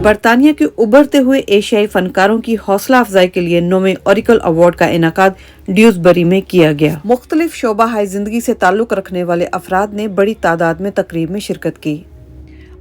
برطانیہ کے ابھرتے ہوئے ایشیائی فنکاروں کی حوصلہ افزائی کے لیے 9ویں اوریکل ایوارڈ کا انعقاد ڈیوزبری میں کیا گیا۔ مختلف شعبہ ہائے زندگی سے تعلق رکھنے والے افراد نے بڑی تعداد میں تقریب میں شرکت کی۔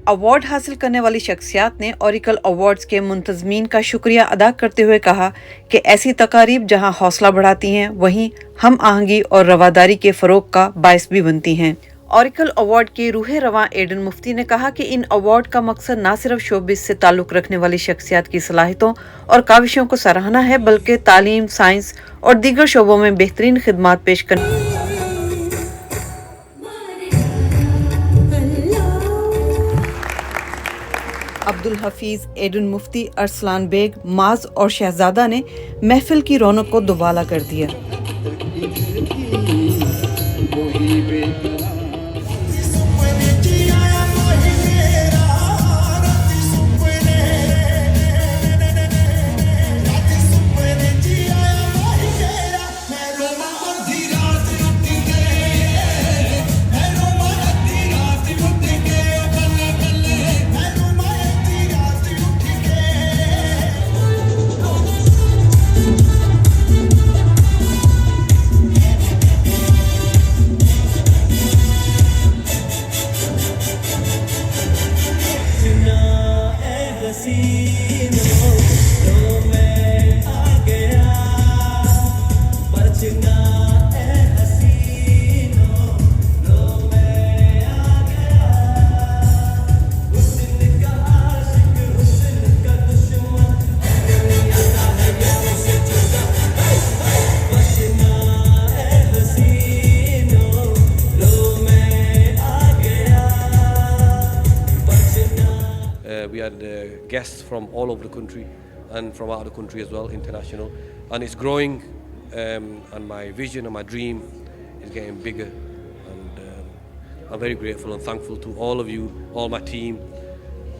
ایوارڈ حاصل کرنے والی شخصیات نے اوریکل ایوارڈز کے منتظمین کا شکریہ ادا کرتے ہوئے کہا کہ ایسی تقاریب جہاں حوصلہ بڑھاتی ہیں وہیں ہم آہنگی اور رواداری کے فروغ کا باعث بھی بنتی ہیں۔ اوریکل ایوارڈ کے روح رواں ایڈن مفتی نے کہا کہ ان ایوارڈ کا مقصد نہ صرف شوبز سے تعلق رکھنے والی شخصیات کی صلاحیتوں اور کاوشوں کو سراہنا ہے بلکہ تعلیم، سائنس اور دیگر شعبوں میں بہترین خدمات پیش کرنے عبدالحفیظ، ایڈن مفتی، ارسلان بیگ، معاذ اور شہزادہ نے محفل کی رونق کو دوبالا کر دیا۔ We had guests from all over the country and from out of the country as well, international, and it's growing, and my vision and my dream is getting bigger, and I'm very grateful and thankful to all of you, all my team,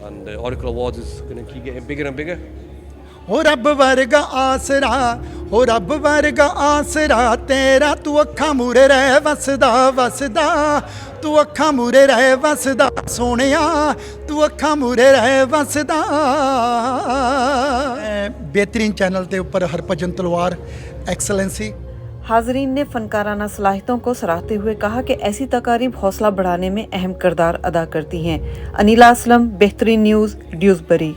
and Oracle Awards is going to keep getting bigger and bigger. हो रब वर्गा आसरा, हो रब वर्गा आसरा तेरा, तू अखा मूरे रह वसदा वसदा, तू अखा मूरे रह वसदा सोनिया, तू अखा मूरे रह वसदा। बेहतरीन चैनल के ऊपर हरभजन तलवार एक्सलेंसी। حاضرین نے فنکارانہ صلاحیتوں کو سراہتے ہوئے کہا کہ ایسی تقاریب حوصلہ بڑھانے میں اہم کردار ادا کرتی ہیں۔ انیلا اسلم، بہترین نیوز، ڈیوزبری۔